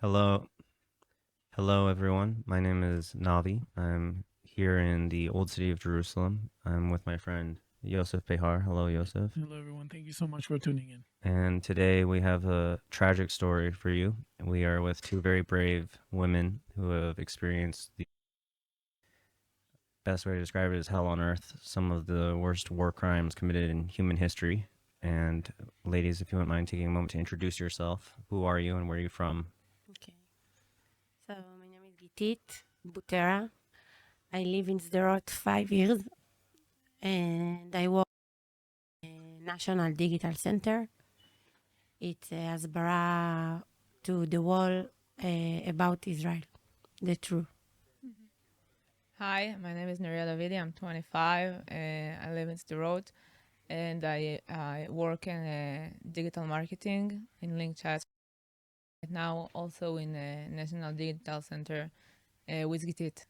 Hello, hello everyone. My name is Navi. I'm here in the old city of Jerusalem. I'm with my friend Yosef Behar. Hello, Yosef. Hello, everyone. Thank you so much for tuning in. And today we have a tragic story for you. We are with two very brave women who have experienced the best way to describe it is hell on earth, some of the worst war crimes committed in human history. And ladies, if you wouldn't mind taking a moment to introduce yourself, who are you and where are you from? Okay. So my name is Gitit Butera. I live in Sderot 5 years, and I work at National Digital Center. It's a Hasbara to the world about Israel, the truth. Hi, my name is Neria Davidi. I'm 25. I live in Sderot, and I work in digital marketing in link chat. Right now, also in the National Digital Center with Gitit.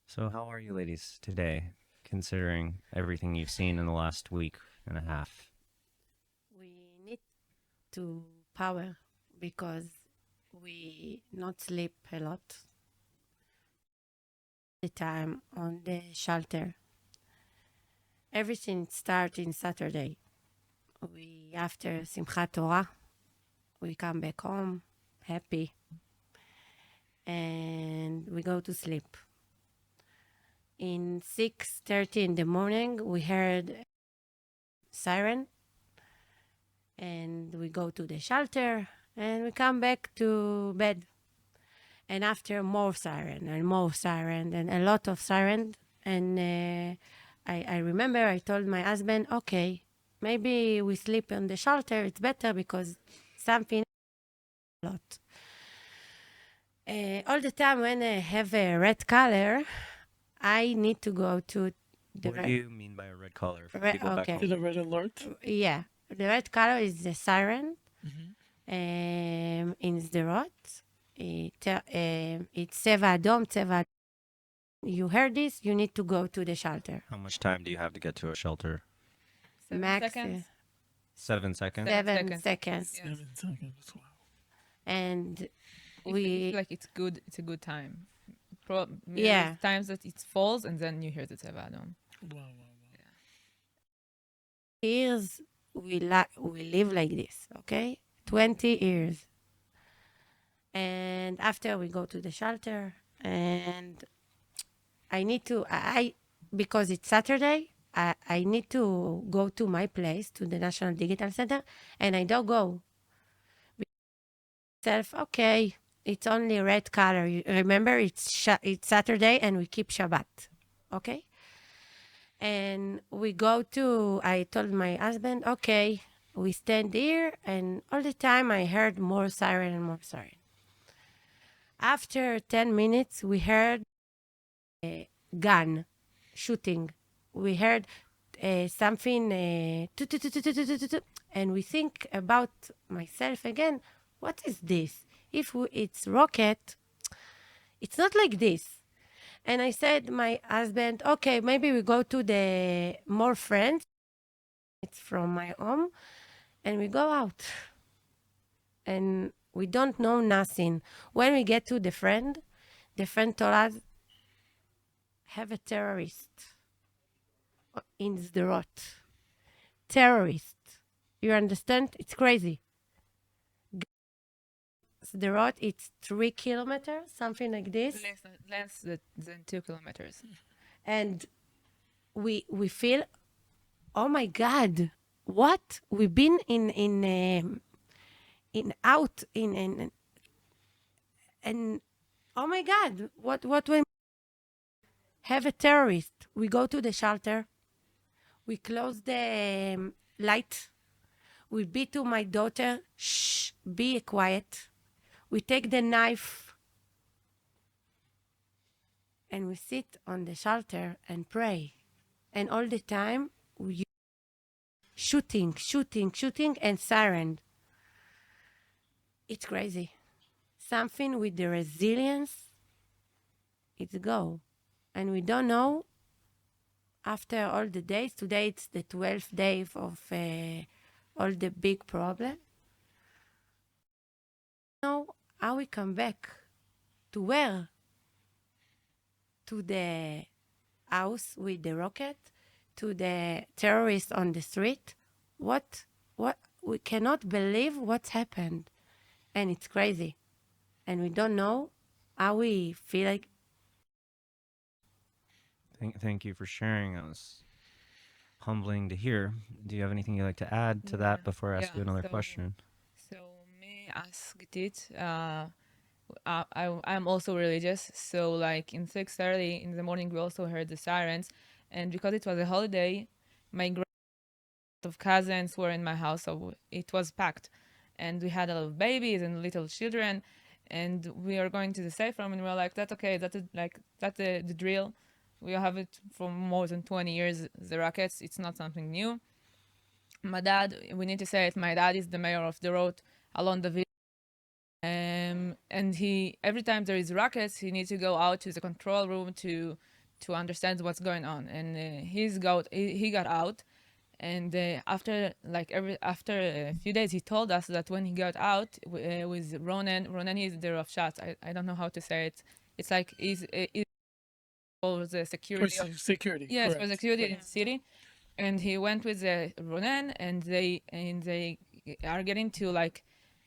So, how are you ladies today, considering everything you've seen in the last week and a half? We need to power because we not sleep a lot. The time on the shelter. Everything starts in Saturday. We after Simchat Torah, we come back home happy, and we go to sleep. In 6:30 in the morning, we heard siren, and we go to the shelter, and we come back to bed. And after more siren, and a lot of siren, and I remember I told my husband, okay, maybe we sleep on the shelter. It's better because something a lot. All the time when I have a red color, I need to go to the What do you mean by a red collar for Red- people back okay. To home? the red alert. Yeah, the red color is the siren in Sderot. It's Tseva Adom, Tseva. You heard this? You need to go to the shelter. How much time do you have to get to a shelter? 7 seconds. 7 seconds? 7 seconds. Yes. 7 seconds. Wow. And If we, like it's good, it's a good time. Yeah. There's times that it falls and then you hear the Teva Adom. Wow. years we live like this, okay? 20 years. And after we go to the shelter, and I need to, because it's Saturday, I need to go to my place, to the National Digital Center, and I don't go. Self, okay, it's only red color. Remember, it's Saturday and we keep Shabbat, okay? And we go to, I told my husband, okay, we stand here, and all the time I heard more siren and more siren. After 10 minutes, we heard a gun shooting. We heard something, and we think about myself again, what is this? If it's rocket, it's not like this. And I said, my husband, okay, maybe we go to the more friends. It's from my home, and we go out. And we don't know nothing. When we get to the friend told us, have a terrorist in Sderot. Terrorist. You understand? It's crazy. Sderot, it's 3 kilometers, something like this. Less than 2 kilometers. And we feel, oh my God, what? We've been in out in and oh my God, what we have a terrorist. We go to the shelter, we close the light, we beat to my daughter, shh, be quiet. We take the knife and we sit on the shelter and pray. And all the time we shooting and siren. It's crazy. Something with the resilience, it's go. And we don't know after all the days. Today it's the 12th day of all the big problem. Know how we come back to where? To the house with the rocket, to the terrorists on the street. What we cannot believe what's happened, and it's crazy, and we don't know how we feel like. Thank you for sharing. That was humbling to hear. Do you have anything you'd like to add to that before I ask you another question? So me asked it. I'm also religious, so like in 6:30 in the morning we also heard the sirens, and because it was a holiday, my of cousins were in my house, so it was packed, and we had a lot of babies and little children, and we are going to the safe room, and we are like, that's okay, that's the drill. We have it for more than 20 years. The rockets, it's not something new. My dad, we need to say it. My dad is the mayor of Sderot along the village. And he, every time there is rockets, he needs to go out to the control room to understand what's going on. And he got out, and after a few days, he told us that when he got out with Ronen is the rough shots. I don't know how to say it. It's like he's for the security. Security. Yes, correct. for security in the city. And he went with Ronen, and they are getting to like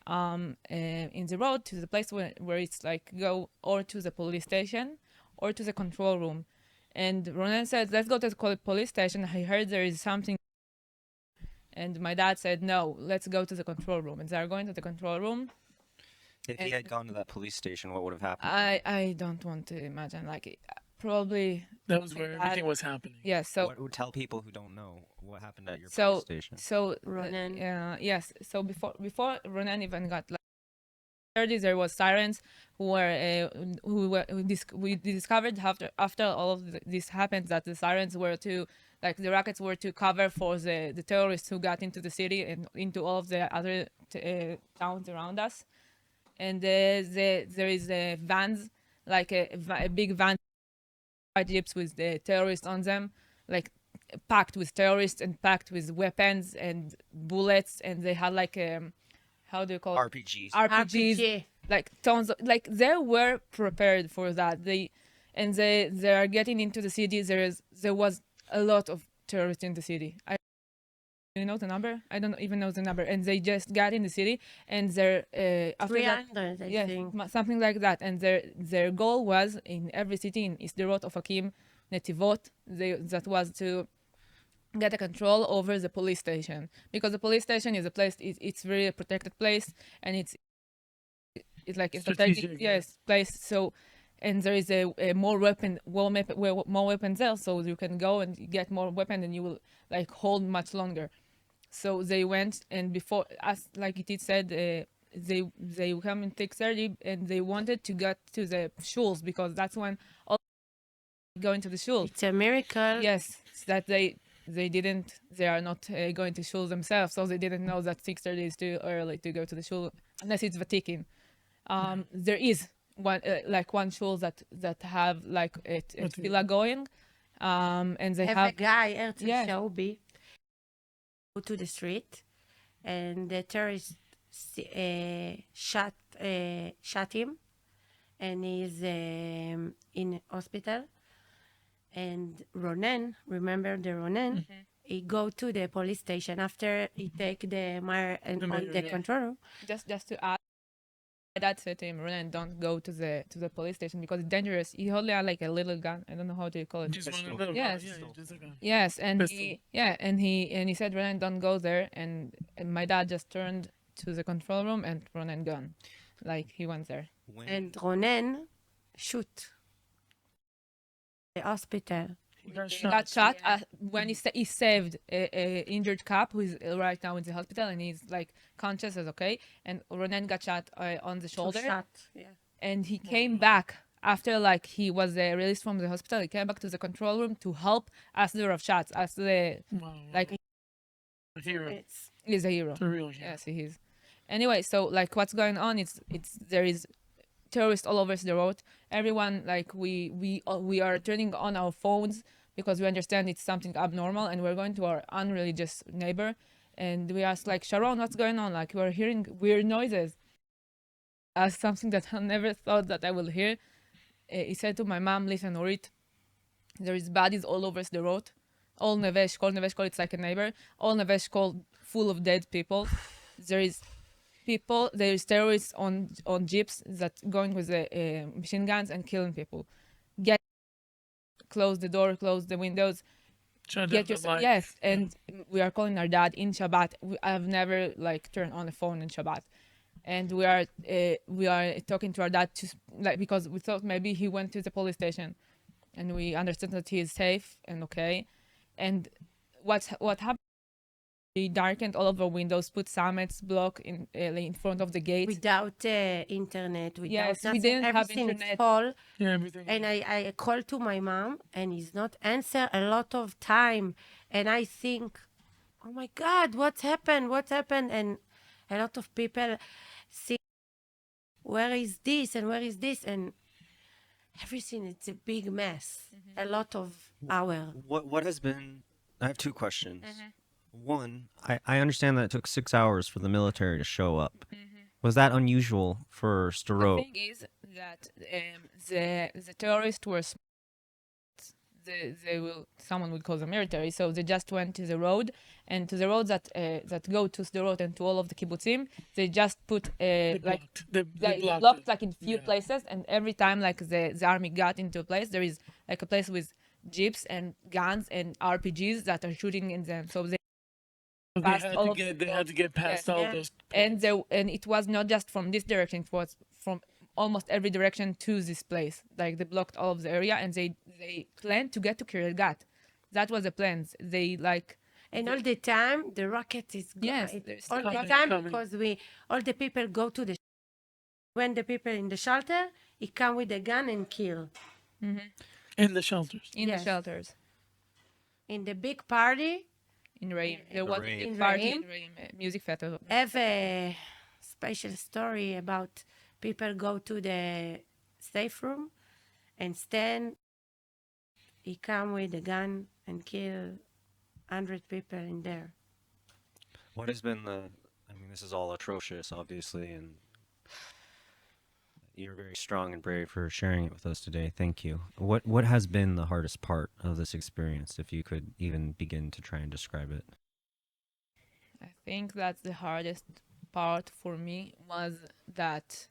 in the road to the place where it's like go or to the police station or to the control room. And Ronen said, let's go to the police station. I heard there is something. And my dad said, no, let's go to the control room. And they're going to the control room. If he had gone to that police station, what would have happened? I don't want to imagine. Like, probably. That was where everything was happening. Yeah, so. What would tell people who don't know what happened at your So, police station? so Ronen. yes. So before Ronen even got like 30s, there was sirens we discovered after all of this happened that the sirens were to like the rockets were to cover for the terrorists who got into the city and into all of the other towns around us. And there is vans, like a big van, jeeps with the terrorists on them, like packed with terrorists and packed with weapons and bullets, and they had like how do you call it? RPGs. RPG. Like tons of, like they were prepared for that. They are getting into the city. There was a lot of terrorists in the city. You know the number? I don't even know the number. And they just got in the city, and they're after that, 300, I yes, think. something like that. And their goal was in every city in Sderot, Ofakim, Netivot. That was to get a control over the police station, because the police station is a place. It's really a protected place, and it's like a strategic, yes, place. So. And there is a more weapons there, so you can go and get more weapon, and you will like hold much longer. So they went, and before, as like it said, they come in 6:30, and they wanted to get to the shuls, because that's when all going to the shul. It's a miracle. Yes, that they are not going to shul themselves, so they didn't know that 6:30 is too early to go to the shul unless it's vatikin. There is one shul that have like a tefillah going, and they have a guy, Herzl Yes. Shaubi, go to the street, and the terrorists shot him, and he's in hospital. And Ronen, remember the Ronen? He go to the police station after he take the mayor and The on mayor, the yeah. control room. just to add. My dad said to him, Ronan, don't go to the police station because it's dangerous. He only had like a little gun. I don't know how to call it. Just one Pistol. of those. Yes. Yeah, just like a Yes, and Pistol. he said, Ronan, don't go there. And my dad just turned to the control room, and Ronan gone. Like he went there. When, And Ronen shoot the hospital. He got He shot. got shot Yeah. when he saved a injured cop who is right now in the hospital, and he's like conscious is okay. And Ronan got shot on the shoulder, Shot. Yeah. and he came back after like he was released from the hospital. He came back to the control room to help as the rough shots, as the Wow. like A hero. It's he's a hero. It's a real hero. Yes, he is. Anyway, so like what's going on? It's there is terrorists all over the road. Everyone like we are turning on our phones because we understand it's something abnormal, and we're going to our unreligious neighbor, and we ask like, Sharon, what's going on? Like we're hearing weird noises. as something that I never thought that I will hear. He said to my mom, "Listen, Orit, there is bodies all over Sderot. All Neve Eshkol, it's like a neighbor. All Neve Eshkol full of dead people. There is terrorists on jeeps that going with the machine guns and killing people. Get close the door, close the windows. Shut Get down your the lights. yes, and we are calling our dad in Shabbat. I've never like turned on the phone in Shabbat, and we are talking to our dad to like because we thought maybe he went to the police station, and we understand that he is safe and okay, and what happened? We darkened all of our windows, put Samet's block in front of the gate. Without internet, without Yes, we nothing, didn't have everything is internet. full. Yeah, everything. And I called to my mom, and he's not answer a lot of time. And I think, oh my God, what's happened? What happened? And a lot of people see, where is this and where is this? And everything, it's a big mess. A lot of hour. What has been? I have two questions. One, I understand that it took 6 hours for the military to show up. Was that unusual for The Sderot? thing is that the terrorists were someone would call them military, so they just went to the road, and to the roads that go to Sderot and to all of the kibbutzim, they just put They like blocked. They they blocked blocked it. like in few Yeah. places, and every time like the army got into a place, there is like a place with jeeps and guns and RPGs that are shooting in them, so they They past had all to of get. the They had to get past all Yeah. those. and it was not just from this direction, it was from almost every direction to this place. Like they blocked all of the area, and they planned to get to Kiryat Gat. That was the plans. They like And all the time, the rocket is Yes, it- there's all the coming, time coming. because all the people go to the. When the people in the shelter, he come with a gun and kill. In the shelters. in the Yes. shelters In the big party, in Reim. There was a Reim. big In party Reim. in Reim, music festival. have a special story about people go to the safe room and stand. He come with a gun and kill 100 people in there. What has been the? I mean, this is all atrocious, obviously, and you're very strong and brave for sharing it with us today. Thank you. What has been the hardest part of this experience, if you could even begin to try and describe it? I think that the hardest part for me was that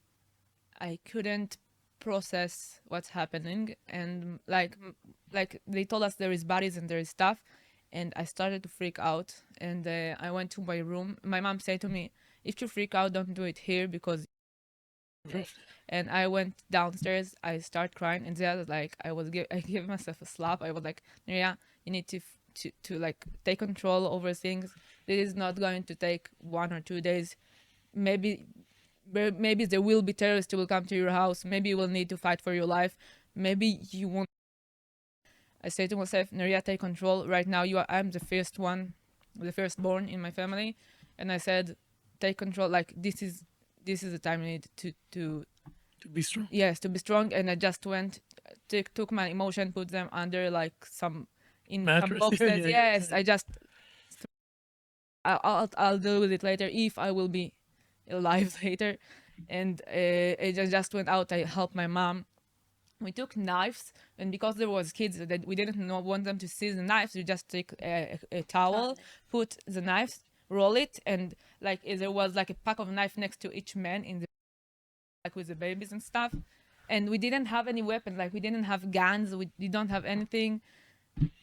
I couldn't process what's happening, and like they told us there is bodies and there is stuff, and I started to freak out, and I went to my room. My mom said to me, "If you freak out, don't do it here because." And I went downstairs. I start crying, and there, like, I gave myself a slap. I was like, "Yeah, you need to like take control over things. This is not going to take 1 or 2 days. Maybe there will be terrorists who will come to your house. Maybe you will need to fight for your life. Maybe you won't." I say to myself, "Neria, take control. Right now, I'm the first one, the firstborn in my family," and I said, "Take control. Like this is the time you need to To be strong. yes, to be strong." And I just went, took my emotion, put them under like some Mattress. boxes. Yeah. Yes, I just I'll deal with it later if I will be alive later. And I just went out. I helped my mom. We took knives, and because there was kids that we didn't want them to see the knives, we just take a towel, put the knives, roll it, and like there was like a pack of knife next to each man in the like with the babies and stuff. And we didn't have any weapons, like we didn't have guns, we don't have anything.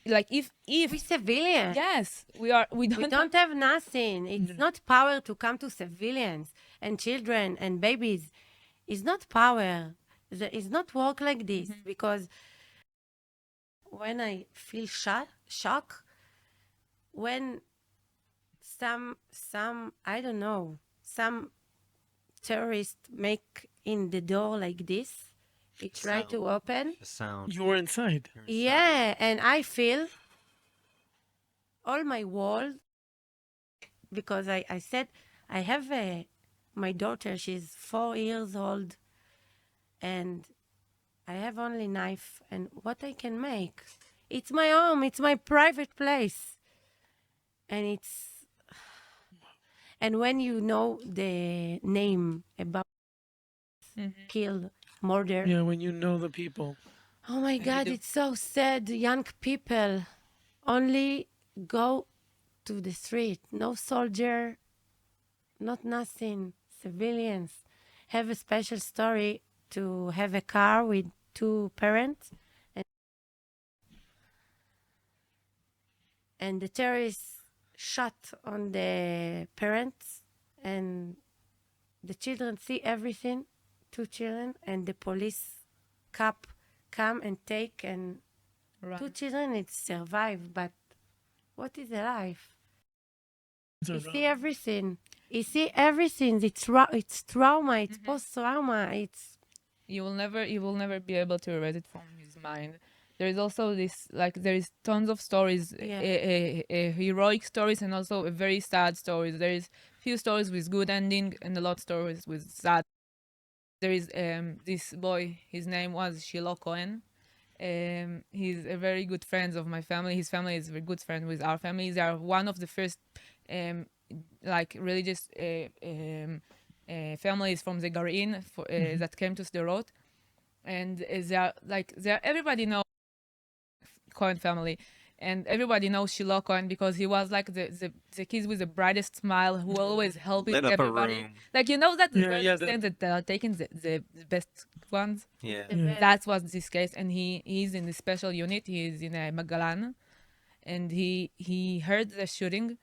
Like if We civilians. yes, we We don't have nothing. It's not power to come to civilians and children and babies. It's not power. It's not work like this because when I feel shock, when some I don't know, some terrorist make in the door like this, he try to open. The sound. You were inside. Yeah, and I feel all my wall because I said I have my daughter. She's 4 years old, and I have only knife and what I can make. It's my home. It's my private place, and when you know the name about killed, murder. Yeah, when you know the people. Oh my God, it's so sad. Young people only go to the street. No soldier, not nothing. Civilians have a special story to have a car with two parents, and the terrorists shot on the parents, and the children see everything, two children, and the police cop come and take, and two Right. children it survive, but what is a life? So, You see everything. You see everything. It's trauma. It's post-trauma. It's You will never be able to erase it from his mind. There is also this, like, there is tons of stories, Yeah. heroic stories, and also very sad stories. There is few stories with good ending and a lot of stories with sad. There is this boy. His name was Shiloh Cohen. He's a very good friend of my family. His family is a very good friend with our family. They are one of the first um, like religious families from the Garin that came to Sderot, and they are everybody knows Cohen family, and everybody knows Shiloh Cohen because he was like the kids with the brightest smile who always helping Lit up a everybody. room. Like, you know that Yeah, where yeah, they stand that they are taking the best ones. Yeah. the Yeah. best. That was this case, and he's in the special unit. He's in Magalan, and he heard the shooting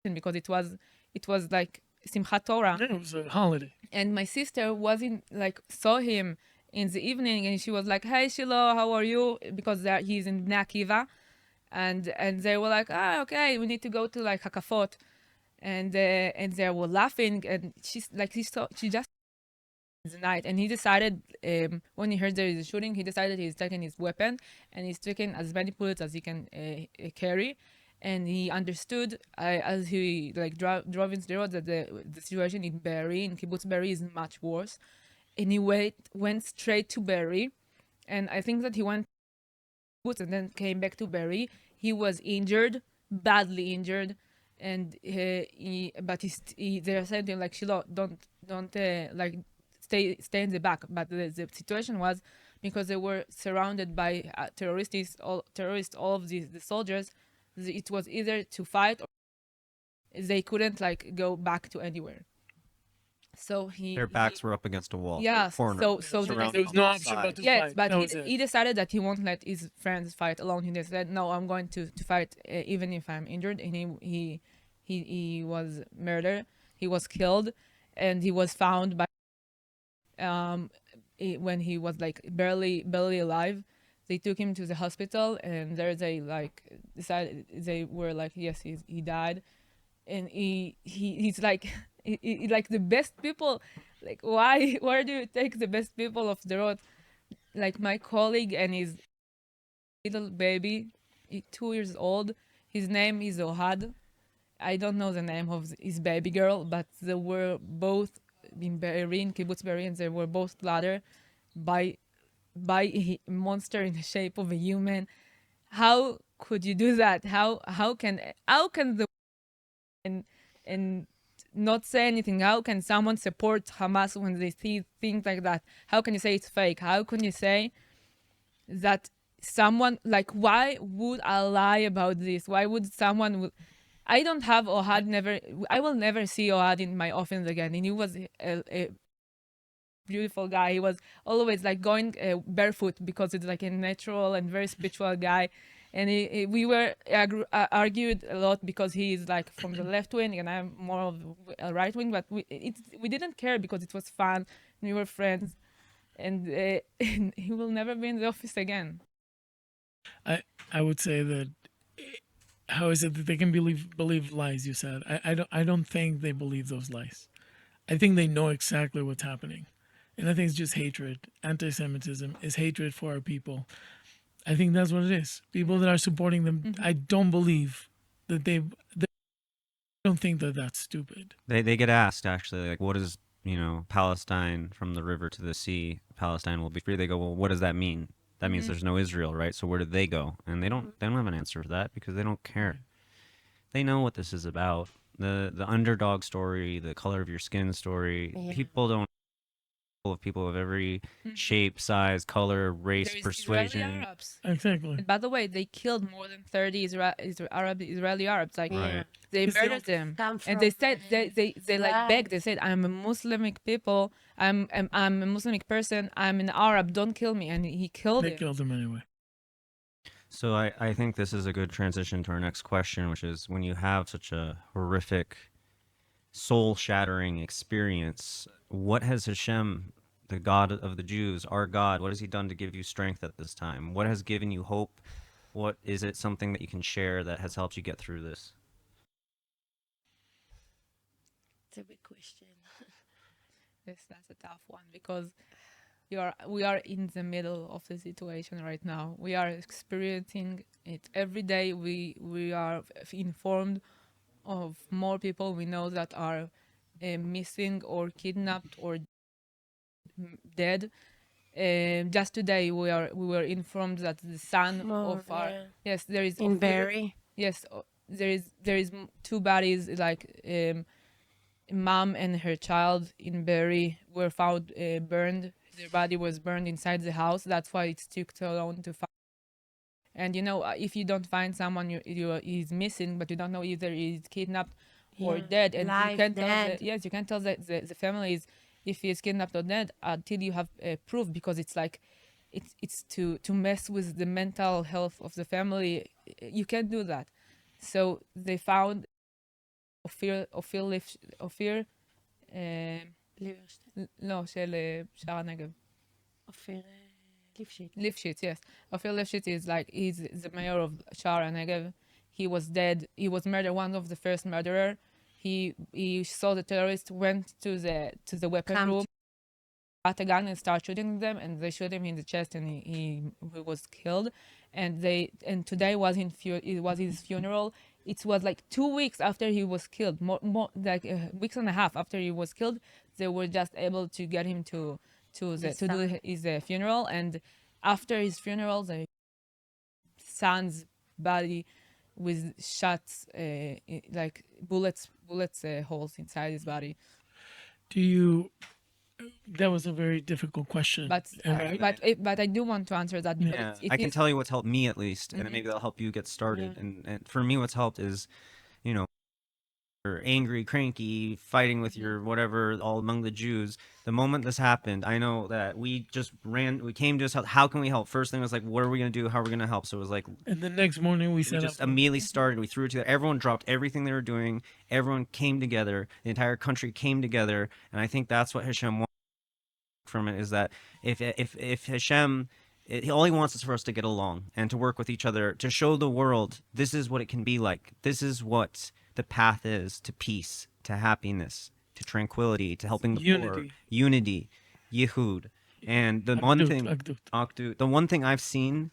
because it was like Simchat Torah, Yeah, it was a holiday. and my sister wasn't like saw him in the evening, and she was like, "Hey Shiloh, how are you?" Because he's in Bnei Akiva, and they were like, "Ah, okay, we need to go to like Hakafot," and they were laughing, and she's like, she just the night, and he decided when he heard there is a shooting, he decided he's taking his weapon and he's taking as many bullets as he can carry, and he understood as he like drove into the road that the situation in Be'eri, in Kibbutz Be'eri, is much worse, and he went straight to Be'eri, and I think that he went to Kibbutz and then came back to Be'eri. He was injured, badly injured, and they said to him like, Shiloh, don't like stay in the back. But the situation was because they were surrounded by terrorists, all of the soldiers. It was either to fight or they couldn't like go back to anywhere. So Their backs were up against a wall. yeah. Corner. So the Surrounded There was on no both option but sides. to yes, fight. but That was it. he decided that he won't let his friends fight alone. He said, "No, I'm going to fight even if I'm injured." And he was murdered. He was killed, and he was found by when he was like barely alive. They took him to the hospital, and there they like decided they were like, yes, he died, and he's like like the best people. Like, why do you take the best people of the road? Like my colleague and his little baby, 2 years old. His name is Ohad. I don't know the name of his baby girl, but they were both in Be'eri, in Kibbutz Be'eri, and they were both slaughtered by a monster in the shape of a human. How could you do that? How can the and not say anything? How can someone support Hamas when they see things like that? How can you say it's fake? How can you say that someone, like, why would I lie about this? Why would someone I don't have Ohad, never, I will never see Ohad in my office again. And he was a beautiful guy. He was always like going barefoot because it's like a natural and very spiritual guy. And we were argued a lot because he is like from the left wing and I'm more of a right wing. But we didn't care because it was fun. And we were friends, and and he will never be in the office again. I would say that how is it that they can believe lies? You said I don't think they believe those lies. I think they know exactly what's happening, and I think it's just hatred. Anti-Semitism is hatred for our people. I think that's what it is. People that are supporting them, I don't believe that they don't think that that's stupid. They get asked actually, like, what is, Palestine from the river to the sea, Palestine will be free. They go, well, what does that mean? That means there's no Israel, right? So where did they go? And they don't have an answer for that because they don't care. They know what this is about. The underdog story, the color of your skin story. Yeah. People don't of people of every shape, size, color, race, There is persuasion. Israeli Arabs. Exactly. And by the way, they killed more than 30 Israeli Arabs. Like Right. they Is there- murdered them, Come and they from, said they like right. begged. They said, "I'm a Muslimic people. I'm a Muslimic person. I'm an Arab. Don't kill me." And he killed They him. killed him anyway. So I think this is a good transition to our next question, which is when you have such a horrific, soul-shattering experience, what has Hashem, the God of the Jews, our God, what has he done to give you strength at this time? What has given you hope? What is it something that you can share that has helped you get through this? It's a big question. Yes, that's a tough one because we are in the middle of the situation right now. We are experiencing it every day. We are informed of more people we know that are missing or kidnapped or dead. Just today we were informed that the son More, of our yeah. yes there is In Ophir- Barry. yes there is two bodies like mom and her child in Berry were found burned. Their body was burned inside the house. That's why it took so long to find. And you know, if you don't find someone you is missing, but you don't know either he's kidnapped or Yeah. dead, and you Live, can't tell dead. you can't tell the families if he is kidnapped or dead until you have proof, because it's like it's to mess with the mental health of the family. You can't do that. So they found אופיר, לא, של שער הנגב. אופיר ליפשיץ. Lifshitz, yes. Ophir Lifshitz is like, he's the mayor of Sha'ar HaNegev. He was dead. He was murdered, one of the first murderer. He saw the terrorists, went to the weapon room, got a gun and started shooting them, and they shot him in the chest, and he was killed. And today was it was his funeral. It was like 2 weeks after he was killed, more like weeks and a half after he was killed. They were just able to get him to do his funeral, and after his funeral, the son's body with shots, like bullets holes inside his body. Do you? That was a very difficult question. But And but I do want to answer that because Yeah, it I can is- tell you what's helped me at least, and then maybe that'll help you get started. Yeah. And for me, what's helped is, you know, you're angry, cranky, fighting with your whatever, all among the Jews. The moment this happened, I know that we came to us, how can we help? First thing was like, what are we going to do? How are we going to help? So it was like, and the next morning we we set just up. immediately started. We threw it together. Everyone dropped everything they were doing. Everyone came together. The entire country came together. And I think that's what Hashem wants from it, is that if Hashem, all he wants is for us to get along and to work with each other, to show the world this is what it can be like. This is what the path is to peace, to happiness, to tranquility, to helping the poor, unity, Yehud. And the one thing, Akdut, the one thing I've seen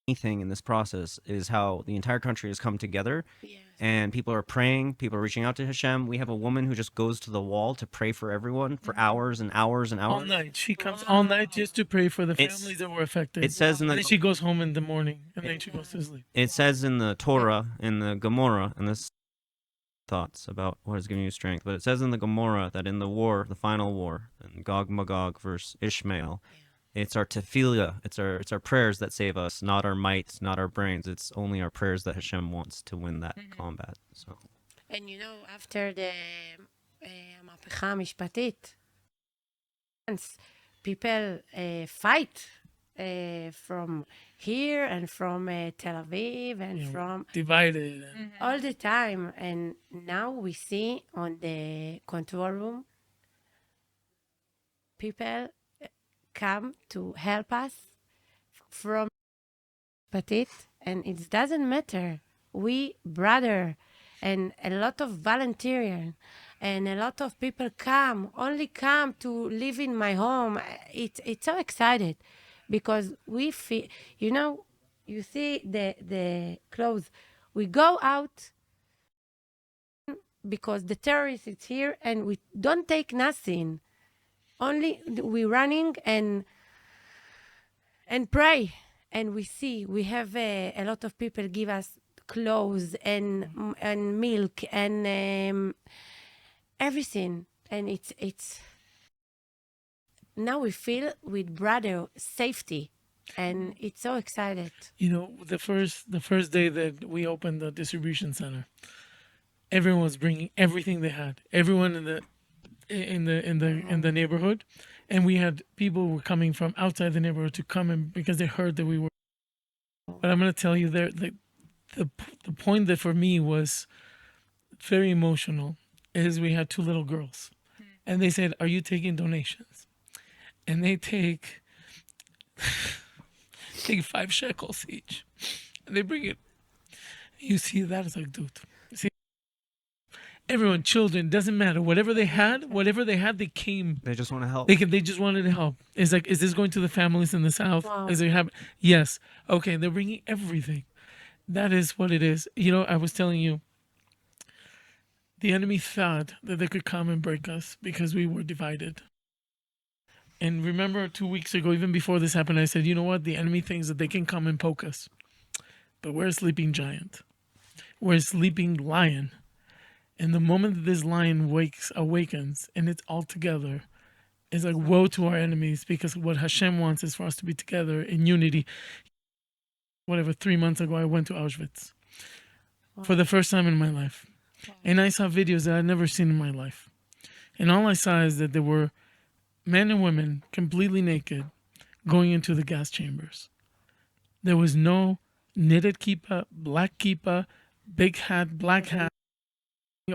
anything in this process is how the entire country has come together. Yes. And people are praying, people are reaching out to Hashem. We have a woman who just goes to the wall to pray for everyone for hours and hours and hours. All night. She comes all night just to pray for the It's- families that were affected. It says in and the then she goes home in the morning, and then she goes to sleep. it says in the Torah, in the Gemara, and this thoughts about what is giving you strength, but it says in the Gemara that in the war, the final war, in Gog Magog versus Ishmael, it's our tefillah, it's our prayers that save us, not our might, not our brains. It's only our prayers that Hashem wants to win that combat. So And you know, after the המהפכה המשפטית, once people fight from here and from Tel Aviv and Yeah, from divided. And all the time. And now we see on the control room, people come to help us from it, and it doesn't matter. We brother and a lot of volunteering and a lot of people only come to live in my home. It's so excited because we feel, you know, you see the clothes. We go out because the terrorist is here and we don't take nothing. Only we running and pray, and we see we have a lot of people give us clothes and milk and everything, and it's now we feel with brother safety, and it's so excited. You know, the first day that we opened the distribution center, everyone was bringing everything they had. Everyone in the neighborhood, and we had people who were coming from outside the neighborhood to come in because they heard that we were. But I'm going to tell you, there the point that for me was very emotional is we had two little girls, and they said, "Are you taking donations?" And they take 5 shekels each, and they bring it. You see that, it's like, dude. See, everyone, children, doesn't matter. Whatever they had, they came. They just want to help. They just wanted to help. It's like, is this going to the families in the South? Wow. Is it happen? Yes. Okay, they're bringing everything. That is what it is. You know, I was telling you, the enemy thought that they could come and break us because we were divided. And remember 2 weeks ago, even before this happened, I said, you know what? The enemy thinks that they can come and poke us. But we're a sleeping giant. We're a sleeping lion. And the moment that this lion awakens, and it's all together, it's like, woe to our enemies, because what Hashem wants is for us to be together in unity. Whatever, 3 months ago, I went to Auschwitz for the first time in my life. And I saw videos that I'd never seen in my life. And all I saw is that there were men and women completely naked going into the gas chambers. There was no knitted kippah, black kippah, big hat, black hat,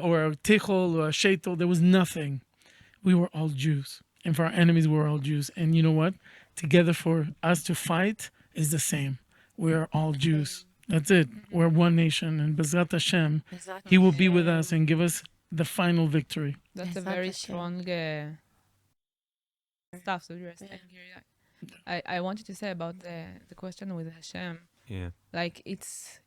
or a tichel or a sheitel. There was nothing. We were all Jews. And for our enemies, we were all Jews. And you know what? Together for us to fight is the same. We are all Jews. That's it. We're one nation. And B'ezrat Hashem, He will be with us and give us the final victory. That's a Bezrat very Hashem. strong stuff that you're saying here. I wanted to say about the question with Hashem. Yeah. Like it's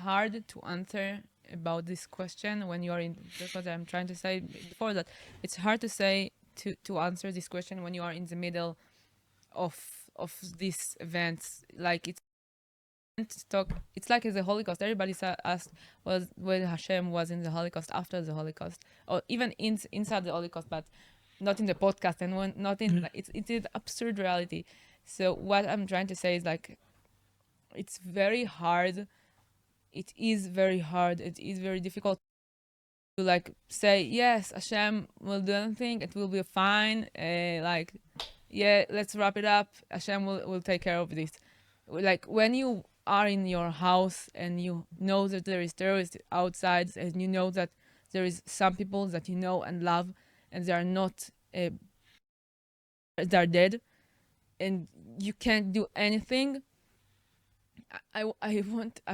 hard to answer about this question when you are in. That's what I'm trying to say before that. It's hard to say to answer this question when you are in the middle of these events. Like it's like the Holocaust. Everybody asked whether Hashem was in the Holocaust, after the Holocaust, or even inside the Holocaust, but not in the podcast, and when not in it's an absurd reality. So what I'm trying to say is, like, it's very hard. It is very hard. It is very difficult to, like, say yes, Hashem will do anything. It will be fine. Like, yeah, let's wrap it up. Hashem will take care of this. Like, when you are in your house and you know that there is terrorists outside, and you know that there is some people that you know and love, and they are not, they are dead, and you can't do anything. I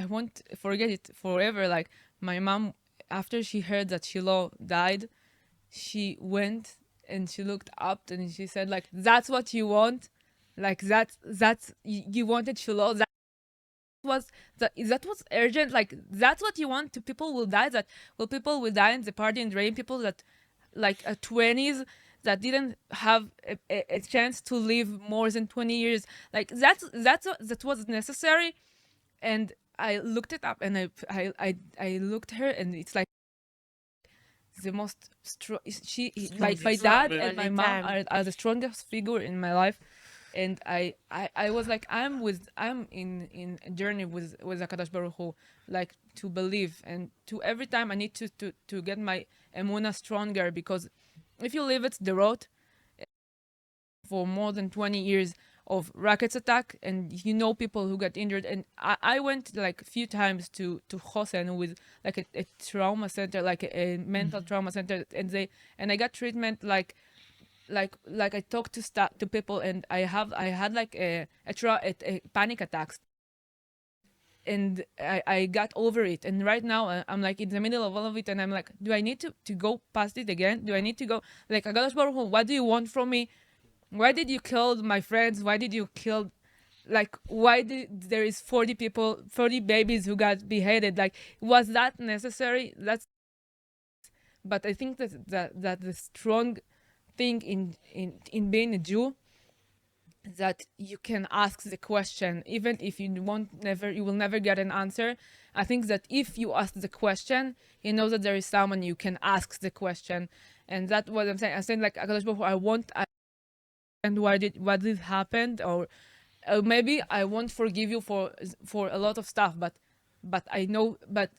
won't forget it forever. Like, my mom, after she heard that Shiloh died, she went and she looked up and she said, like, that's what you want? Like, that's you wanted Shiloh? That was urgent? Like, that's what you want? To people will die? That people will die in the party and rain? People that, like, 20s, that didn't have a chance to live more than 20 years? Like, that was necessary? And I looked it up, and I looked her, and it's like the most strong. My dad and my mom are the strongest figure in my life. And I was like, I'm in a journey with HaKadosh Baruch Hu, like, to believe, and to every time I need to get my emunah stronger, because if you live at Sderot for more than 20 years of rockets attack, and you know people who got injured, and I went, like, a few times to Chosen, with, like, a trauma center, like a mental trauma center, and I got treatment, like I talked to people, and I had like a panic attacks, and I got over it, and right now I'm like in the middle of all of it, and I'm like, do I need to go past it again? Do I need to go, like, HaKadosh Baruch Hu, what do you want from me? Why did you kill my friends? Why did you kill, like, why did there is 40 babies who got beheaded? Like, was that necessary? But I think that the strong thing in being a Jew, that you can ask the question, even if you will never get an answer. I think that if you ask the question, you know that there is someone you can ask the question, and that's what I'm saying. I'm saying, like, HaKadosh Baruch Hu, and what did happen, or maybe I won't forgive you for a lot of stuff, but I know, but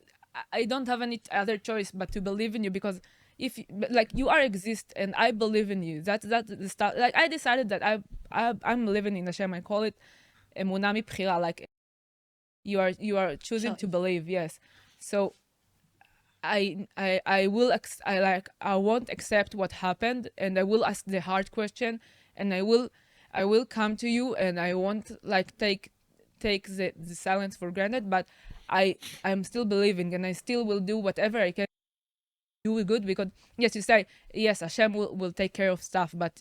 I don't have any other choice but to believe in you, because if but, like you are exist and I believe in you. That's the stuff. Like I decided that I'm living in Hashem. I call it emunah mibchira, like you are choosing to Choice. believe. Yes, so I will I won't accept what happened, and I will ask the hard question, and I will come to you, and I won't like take the silence for granted, but I'm still believing, and I still will do whatever I can do it good, because yes, you say yes, Hashem will take care of stuff, but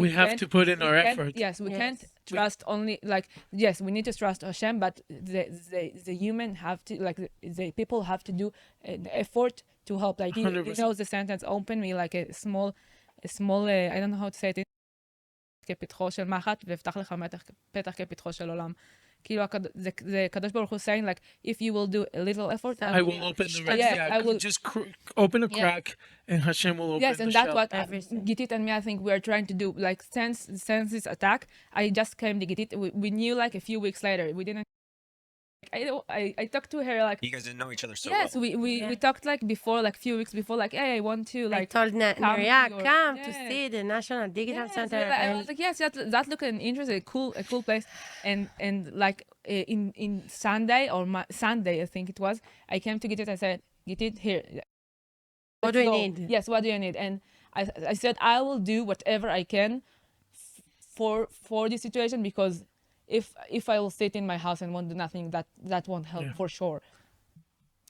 We have to put in we our can't- effort. Yes, we Yes. can't trust only like yes, we need to trust Hashem, but the human have to like the people have to do an effort to help. Like you 100%. know the sentence, open me like a small I don't know how to say it. כפתחו של מחט, ואפתח לך פתח כפתחו של עולם. כאילו, זה קדוש ברוך הוא saying, like, if you will do a little effort, I will open the Red Yes, Sea. I will- Just open a Yeah. crack, and Hashem will open yes, the and that's shell. what Everything. Gitit and me, I think we are trying to do. Like, since this attack, I just came to Gitit. We knew, like, a few weeks later. We didn't. I talked to her, like, You guys didn't know each other so yes, well. we talked, like, before, like, few weeks before, like, hey, I want to, I like, told come to Neria, your- come to Yes. see the National Digital Yes, Center. I And was like, yes, that looked interesting, a cool place, and like in Sunday or Sunday, I think it was, I came to get it. I said, get it here. what Let's do we go. need? Yes, what do you need? And I said I will do whatever I can for this situation, because if I will sit in my house and won't do nothing, that won't help Yeah. for sure.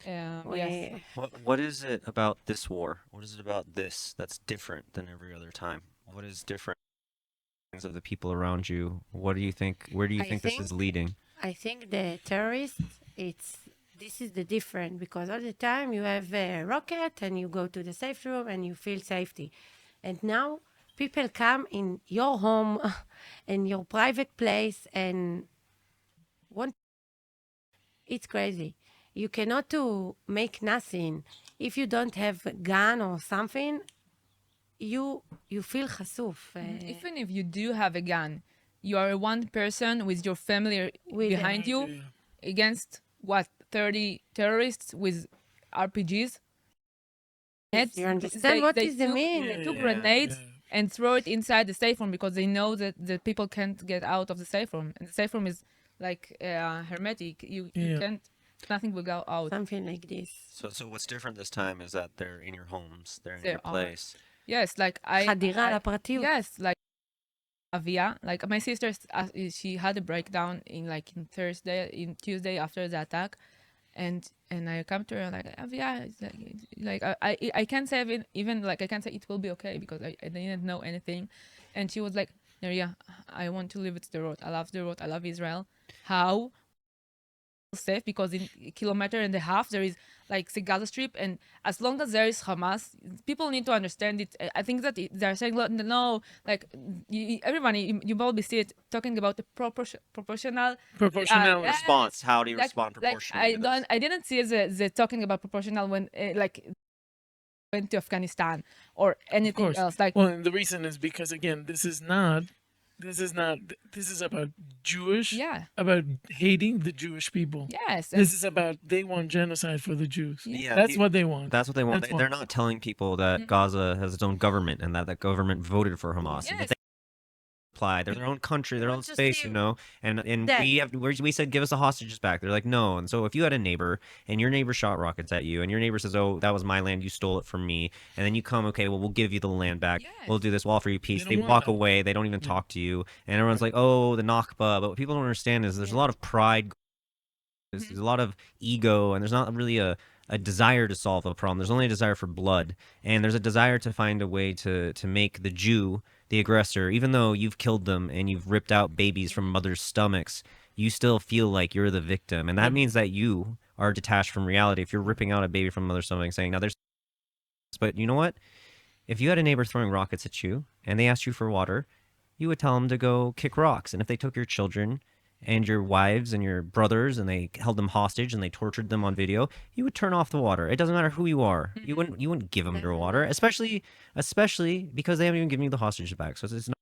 Yes. What is it about this war? What is it about this that's different than every other time? What is different of the people around you? What do you think? Where do you I think this is think- leading? I think the terrorists, this is the difference, because all the time you have a rocket and you go to the safe room and you feel safety. And now people come in your home in your private place and want. It's crazy. You cannot to make nothing. If you don't have a gun or something, you feel חשוף. Even if you do have a gun, you are one person with your family With behind you Yeah. against what 30 terrorists with RPGs. You understand what is the mean? They took Yeah, grenades yeah. and throw it inside the safe room, because they know that the people can't get out of the safe room, and the safe room is like hermetic. You Yeah. can't. Nothing will go out. Something like this. So what's different this time is that they're in your homes, they're in They your are. place. Yes, like חדירה לפרטיות. yes, like Avia, like my sister, she had a breakdown in Tuesday after the attack, and I come to her like, Avia, it's like I can't say even like I can't say it will be okay, because I didn't know anything, and she was like, Neria, I want to live with Sderot. I love Sderot. I love Israel. How? Safe, because in a kilometer and a half there is like the Gaza Strip, and as long as there is Hamas, people need to understand it. I think that they're saying no, like everybody, you probably see it talking about the proportional Proportionality. Yeah. Response. How do you like, respond like proportionally? to this? I didn't see the talking about proportional when like went to Afghanistan or Of anything course. else. Like Well, and the reason is because again, this is about Jewish. yeah, About hating the Jewish people. yes, This is about they want genocide for the Jews. Yeah, That's what they want. That's what they want. That's They're not telling people that Gaza has its own government and that government voted for Hamas. And that Yes. they apply. They're their own country, their own want to space, see you know. And that. we said give us the hostages back. They're like no. And so if you had a neighbor and your neighbor shot rockets at you and your neighbor says, "Oh, that was my land. You stole it from me," and then you come, okay, well, we'll give you the land back. Yes. We'll do this. We'll offer you peace. They They don't want walk that. away. They don't even talk to you. And everyone's like, "Oh, the Nakba." But what people don't understand is there's a lot of pride. There's a lot of ego, and there's not really a desire to solve a problem. There's only a desire for blood, and there's a desire to find a way to make the Jew the aggressor. Even though you've killed them and you've ripped out babies from mothers' stomachs, you still feel like you're the victim, and that means that you are detached from reality. If you're ripping out a baby from a mother's stomach, saying, "Now there's," but you know what? If you had a neighbor throwing rockets at you and they asked you for water, you would tell them to go kick rocks. And if they took your children and your wives and your brothers and they held them hostage and they tortured them on video, you would turn off the water. It doesn't matter who you are. You wouldn't give them their water, especially because they haven't even given you the hostages back. So it's not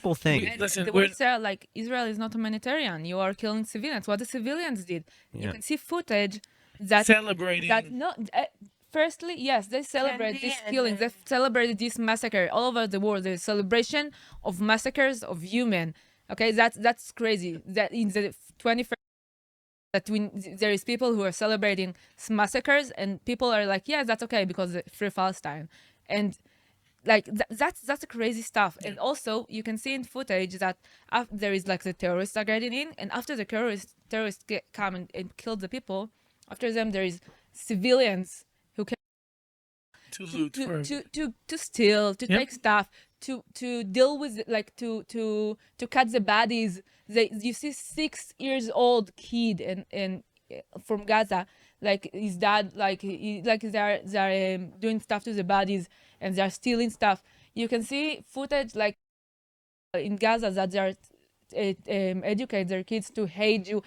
simple thing. We- listen, the we're- words are like Israel is not humanitarian. You are killing civilians. What the civilians did. You Yeah. can see footage that celebrating. firstly, yes, they celebrate Candy these and, killings. They celebrated this massacre all over the world. The celebration of massacres of human. Okay, that's crazy. That in the 21st, that there is people who are celebrating massacres, and people are like, yeah, that's okay because free Palestine, and like that's crazy stuff. And also you can see in footage that there is like the terrorists are getting in, and after the terrorists come and kill the people, after them there is civilians who can to loot for to steal, to Yep. take stuff, to deal with it, like to cut the bodies. You see 6 years old kid and from Gaza, like his dad, like they're doing stuff to the bodies and they're stealing stuff. You can see footage like in Gaza that they're educate their kids to hate you.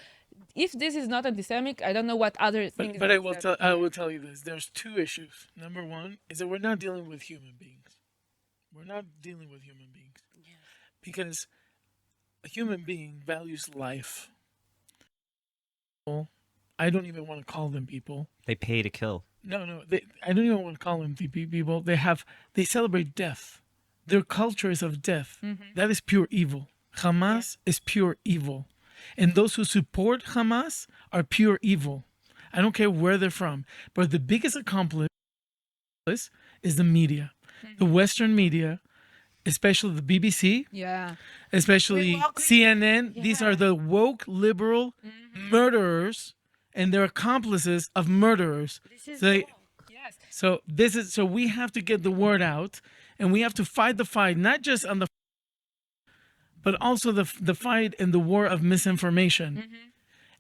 If this is not anti-Semitic, I don't know what other things. But I will tell you this. There's two issues. Number one is that we're not dealing with human beings. We're not dealing with human beings. Because a human being values life. Well, I don't even want to call them people. They pay to kill. No. I don't even want to call them people. They celebrate death. Their culture is of death. That is pure evil. Hamas is pure evil. And those who support Hamas are pure evil. I don't care where they're from. But the biggest accomplice is the media. The Western media, especially the BBC, Yeah. especially We walk- CNN. These Yeah. are the woke liberal murderers and they're accomplices of murderers. This is So they- woke. Yes. so we have to get the word out and we have to fight the fight, not just on the but also the fight and the war of misinformation.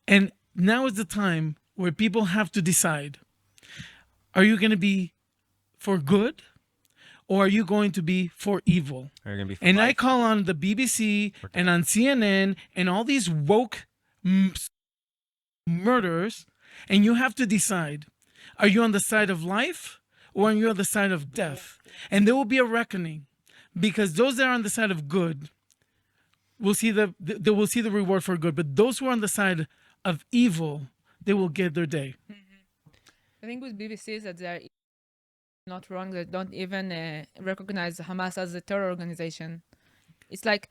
And now is the time where people have to decide, are you going to be for good or are you going to be for evil? Are you gonna be? For And I life? call on the BBC and on CNN and all these woke murderers, and you have to decide, are you on the side of life or are you on the side of death? And there will be a reckoning, because those that are on the side of good will see they will see the reward for good, but those who are on the side of evil, they will get their day. I think with BBC that they're not wrong. They don't even recognize Hamas as a terror organization. It's like,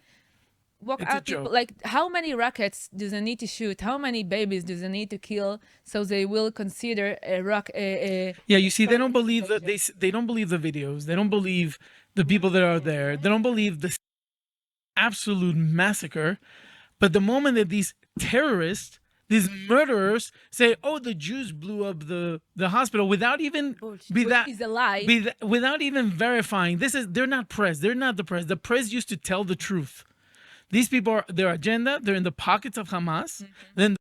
what It's a are people joke. like? How many rockets do they need to shoot? How many babies do they need to kill so they will consider a rock? Yeah, you see, they don't believe that they don't believe the videos. They don't believe the people that are there. They don't believe the absolute massacre. But the moment that these terrorists, these murderers, say, "Oh, the Jews blew up the hospital," without even Bullshit. is a lie. without even verifying, they're not press. They're not the press. The press used to tell the truth. These people are their agenda. They're in the pockets of Hamas. Then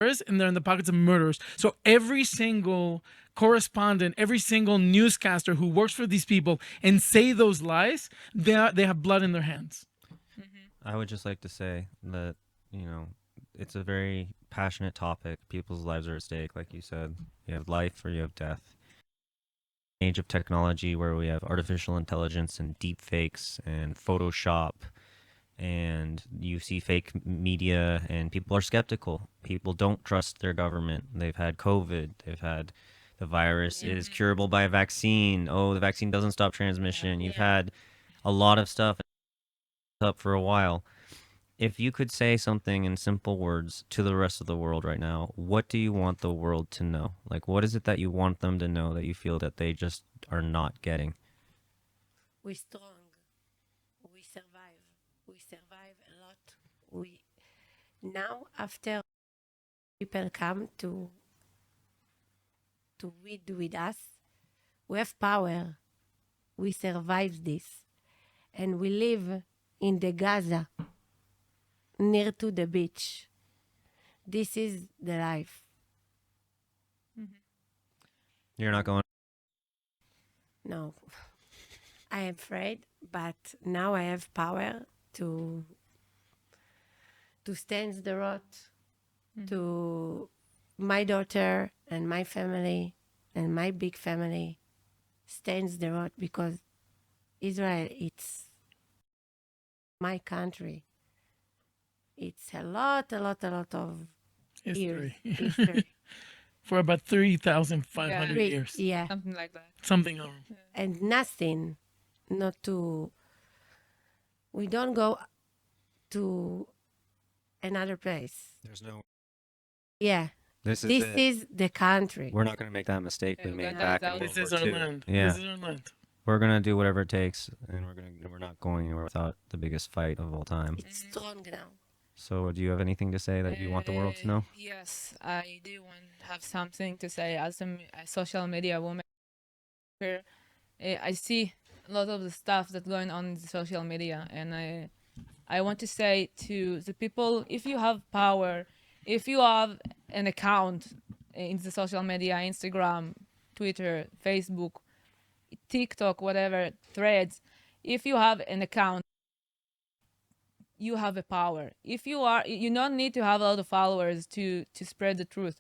and they're in the pockets of murderers. So every single correspondent, every single newscaster who works for these people and say those lies, they have blood in their hands. I would just like to say that, it's a very passionate topic. People's lives are at stake, like you said. You have life or you have death. Age of technology where we have artificial intelligence and deep fakes and Photoshop, and you see fake media and people are skeptical. People don't trust their government. They've had COVID. They've had the virus is curable by a vaccine. Oh, the vaccine doesn't stop transmission. You've had a lot of stuff up for a while. If you could say something in simple words to the rest of the world right now, what do you want the world to know? Like, what is it that you want them to know that you feel that they just are not getting? We're strong. We survive. We survive a lot. We now, after people come to read with us, we have power. We survive this, and we live in the Gaza, near to the beach. This is the life. You're not going. No, I am afraid, but now I have power to stand Sderot, to my daughter and my family and my big family stand Sderot, because Israel, it's my country. It's a lot of years. History. History. For about 3,500 Yeah. years. Yeah. Something like that. Something. And nothing, not to, we don't go to another place. There's no. Yeah. This is This it. is the country. We're not going to make that mistake we Yeah, made Uganda back is in out. World This is War our II. land. Yeah. This is our land. We're gonna do whatever it takes, and we're not going anywhere without the biggest fight of all time. It's strong now. So, do you have anything to say that you want the world to know? Yes, I do want to have something to say as a social media woman. Here, I see a lot of the stuff that's going on in the social media, and I want to say to the people, if you have power, if you have an account in the social media, Instagram, Twitter, Facebook, TikTok, whatever, Threads, if you have an account, you have a power. If you don't need to have a lot of followers to spread the truth,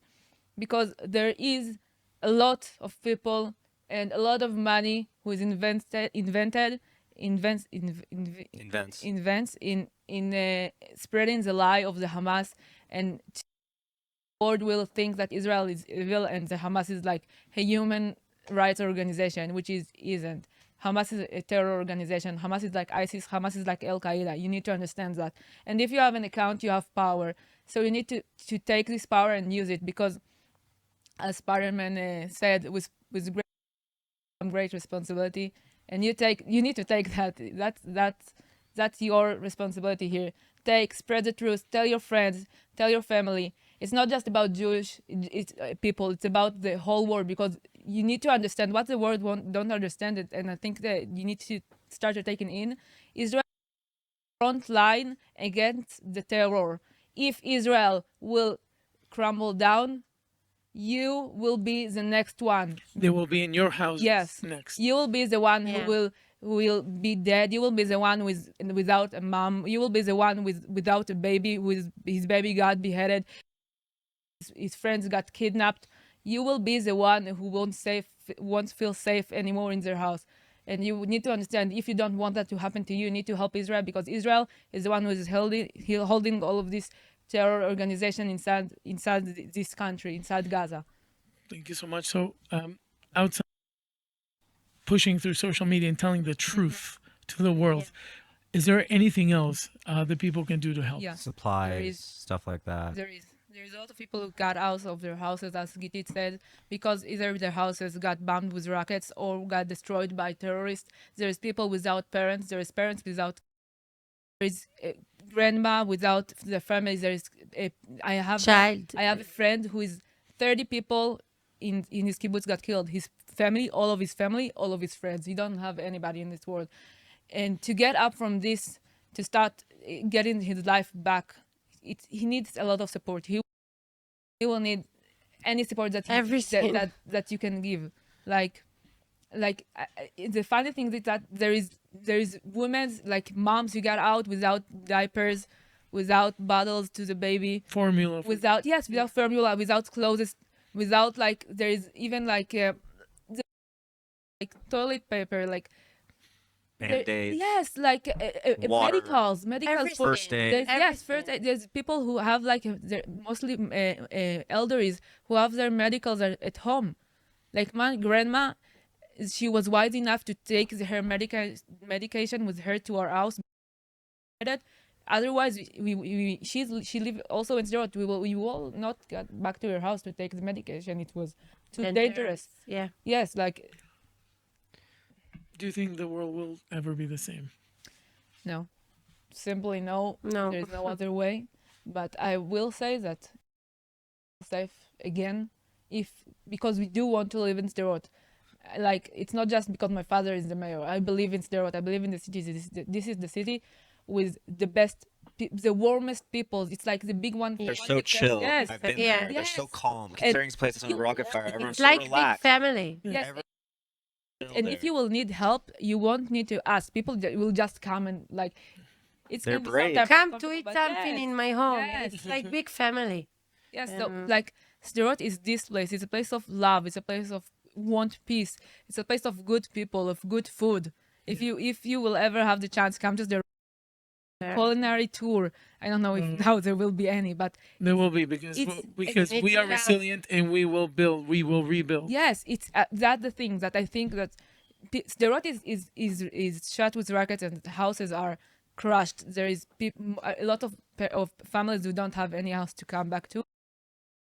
because there is a lot of people and a lot of money who is invents in spreading the lie of the Hamas, and the world will think that Israel is evil and the Hamas is like a human rights organization, which isn't. Hamas is a terror organization. Hamas is like ISIS. Hamas is like Al Qaeda. You need to understand that. And if you have an account, you have power. So you need to take this power and use it, because, as Spider-Man said, with great responsibility, and you need to take that. That's your responsibility here. Spread the truth. Tell your friends. Tell your family. It's not just about Jewish people. It's about the whole world, because you need to understand what the world don't understand it, and I think that you need to start to taking in Israel front line against the terror. If Israel will crumble down, you will be the next one. They will be in your house Yes, next. you will be the one Yeah. who will be dead. You will be the one without a mom. You will be the one without a baby, with his baby got beheaded, his friends got kidnapped. You will be the one who won't feel safe anymore in their house. And you need to understand, if you don't want that to happen to you, you need to help Israel, because Israel is the one who is holding all of this terror organization inside this country, inside Gaza. Thank you so much. So, outside pushing through social media and telling the truth to the world, is there anything else that people can do to help? Yeah. Supplies, There is- stuff like that. There's a lot of people who got out of their houses, as Gittit said, because either their houses got bombed with rockets or got destroyed by terrorists. There's people without parents. There's parents without. There's grandma without the family. I have Child. a friend who is 30 people in his kibbutz got killed. His family, all of his family, all of his friends. He don't have anybody in this world. And to get up from this, to start getting his life back, he needs a lot of support. He will need any support Everything. that you can give. Like the funny thing is that there is women, like moms who got out without diapers, without bottles to the baby, Formula. without formula, without clothes, without like there is even like toilet paper, like Band-Aids. yes, like Water. medicals Everything. First aid. There's, yes, Everything. first aid. There's people who have like mostly elderlies who have their medicals at home. Like my grandma, she was wise enough to take her medication with her to our house. Otherwise, she lived also in Sderot. We will not get back to her house to take the medication. It was too dangerous. Yeah. Yes, like Do you think the world will ever be the same? no, simply no. No. There's no other way. But I will say that safe again, because we do want to live in Sderot. Like, it's not just because my father is the mayor. I believe in Sderot. I believe in the city. This is the city with the best, the warmest people. It's like the big one. They're so chill. Yes. I've been Yeah. there. They're so Yes. calm. Considering this place is on a rocket fire, everyone's It's so like big relaxed. family. Yes. Everyone's chill And there. if you will need help, you won't need to ask. People will just come and like. It's They're gonna be brave. sometimes Come to uncomfortable, eat but something yes. in my home. Yes. It's like big family. Yes, so Um, like Sderot is this place. It's a place of love. It's a place of want peace. It's a place of good people, of good food. If you will ever have the chance, come to Sderot. culinary tour. I don't know if now there will be any, but There will be because It's- we are yeah. resilient and we will build. We will rebuild. yes, it's that the thing that I think that Sderot is shot with rockets and the houses are crushed. There is a lot of families who don't have any house to come back to.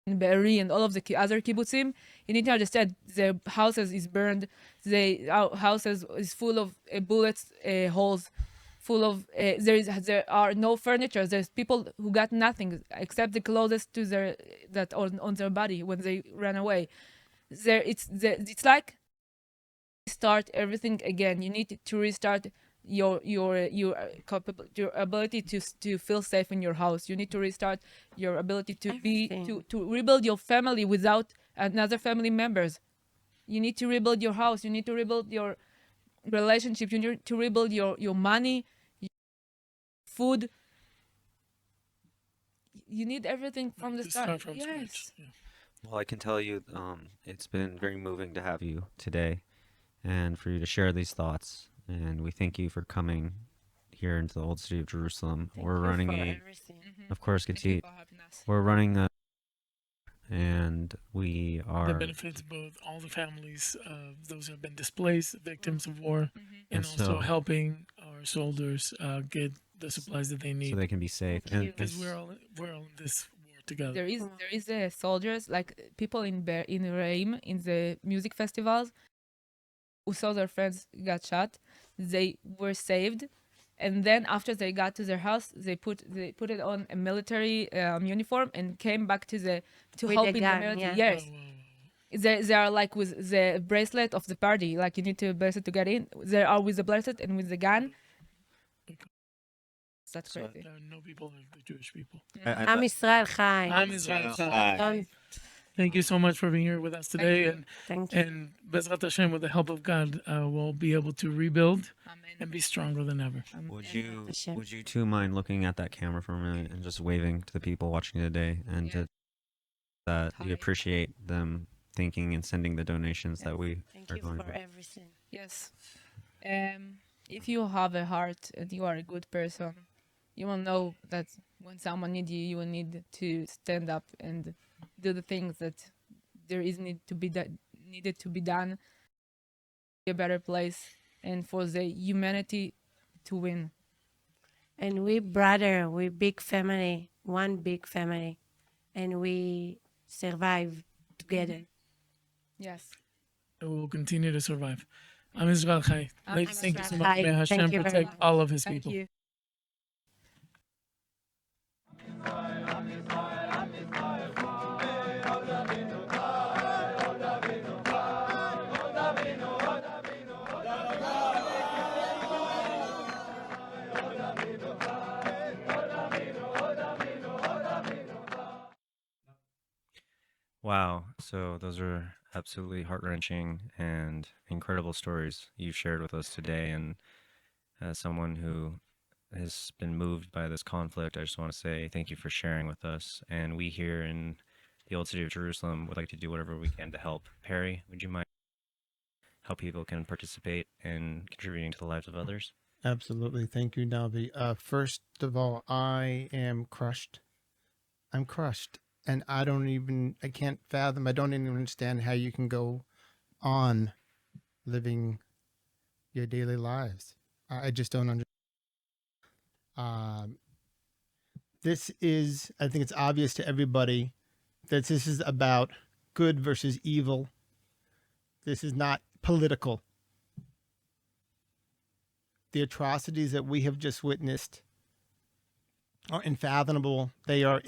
In Be'eri and all of the other kibbutzim, you need to understand the houses is burned. The houses is full of bullets holes, full of there are no furniture. There's people who got nothing except the clothes to their that on their body when they ran away. It's like start everything again. You need to restart your ability to feel safe in your house. You need to restart your ability to Everything. to rebuild your family without another family members. You need to rebuild your house. You need to rebuild your relationships. You need to rebuild your money, your food. You need everything from the To start. from Yes. scratch. Yeah. Well, I can tell you, it's been very moving to have you today, and for you to share these thoughts. And we thank you for coming here into the old city of Jerusalem. Thank We're you running for a, everything. of course, Thank you Gatit. for having us. We're running a, and we That are, benefits both all the families of those who have been displaced, victims of war, and And also so- helping our soldiers get the supplies that they so need. they can be safe. Thank And you. Because this- we're all in this war together. There is soldiers like people in Reim in the music festivals who saw their friends got shot. They were saved, and then after they got to their house, they put it on a military uniform and came back to With help the in the gun, military. yeah. Yes, they are like with the bracelet of the party. Like you need to bracelet to get in. They are with the bracelet and with the gun. That's So- crazy. There are no people like the Jewish people. Am Israel Chai. I'm Israel. Thank you so much for being here with us today. Thank you. And Bezrat Hashem, with the help of God, we'll be able to rebuild Amen. and be stronger than ever. Hashem. would you two mind looking at that camera for a minute and just waving to the people watching today and Yeah. to that we Hi. appreciate them thinking and sending the donations that we Thank are you going for to. everything. Yes. If you have a heart and you are a good person, you will know that when someone needs you, you will need to stand up and do the things that there is needed to be done. A better place and for the humanity to win. And we big family, one big family, and we survive together. Yes. And we will continue to survive. I'm Israel Chai. I'm Ladies, thank you so Israel much. Chai. May Hashem Thank you very protect much. all of his Thank people. you. Wow. So those are absolutely heart-wrenching and incredible stories you've shared with us today. And as someone who has been moved by this conflict, I just want to say thank you for sharing with us. And we here in the old city of Jerusalem would like to do whatever we can to help. Perry, would you mind how people can participate in contributing to the lives of others? Absolutely. Thank you, Navi. First of all, I am crushed. I'm crushed. And I can't fathom, I don't even understand how you can go on living your daily lives. I just don't understand. I think it's obvious to everybody that this is about good versus evil. This is not political. The atrocities that we have just witnessed are unfathomable. They are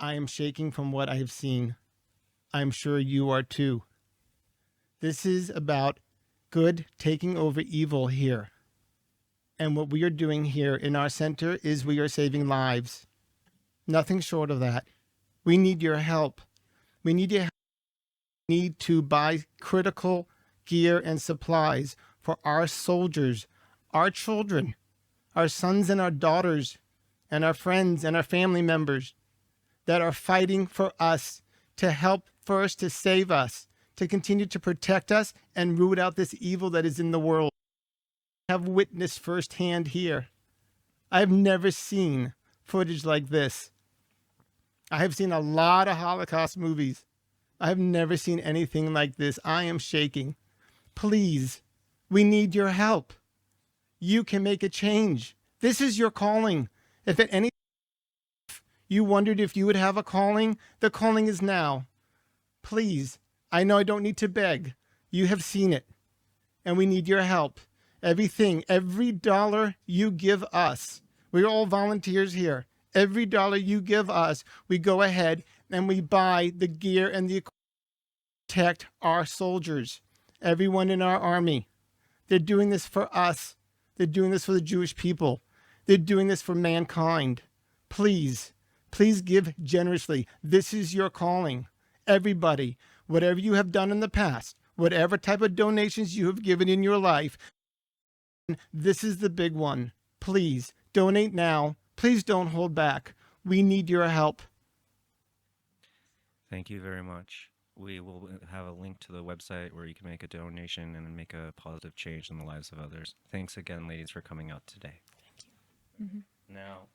I am shaking from what I have seen. I'm sure you are too. This is about good taking over evil here. And what we are doing here in our center is we are saving lives. Nothing short of that. We need your help. We need your help. We need to buy critical gear and supplies for our soldiers, our children, our sons and our daughters, and our friends and our family members that are fighting for us to help first to save us, to continue to protect us and root out this evil that is in the world. have witnessed firsthand here. I've never seen footage like this. I have seen a lot of Holocaust movies. I have never seen anything like this. I am shaking. Please, we need your help. You can make a change. This is your calling. If at any you wondered if you would have a calling, the calling is now. Please, I know I don't need to beg. You have seen it, and we need your help. Everything, every dollar you give us, we're all volunteers here. Every dollar you give us, we go ahead and we buy the gear and the equipment to protect our soldiers, everyone in our army. They're doing this for us. They're doing this for the Jewish people. They're doing this for mankind. Please, please give generously. This is your calling. Everybody, whatever you have done in the past, whatever type of donations you have given in your life, this is the big one. Please donate now. Please don't hold back. We need your help. Thank you very much. We will have a link to the website where you can make a donation and make a positive change in the lives of others. Thanks again, ladies, for coming out today. Mhm. Now,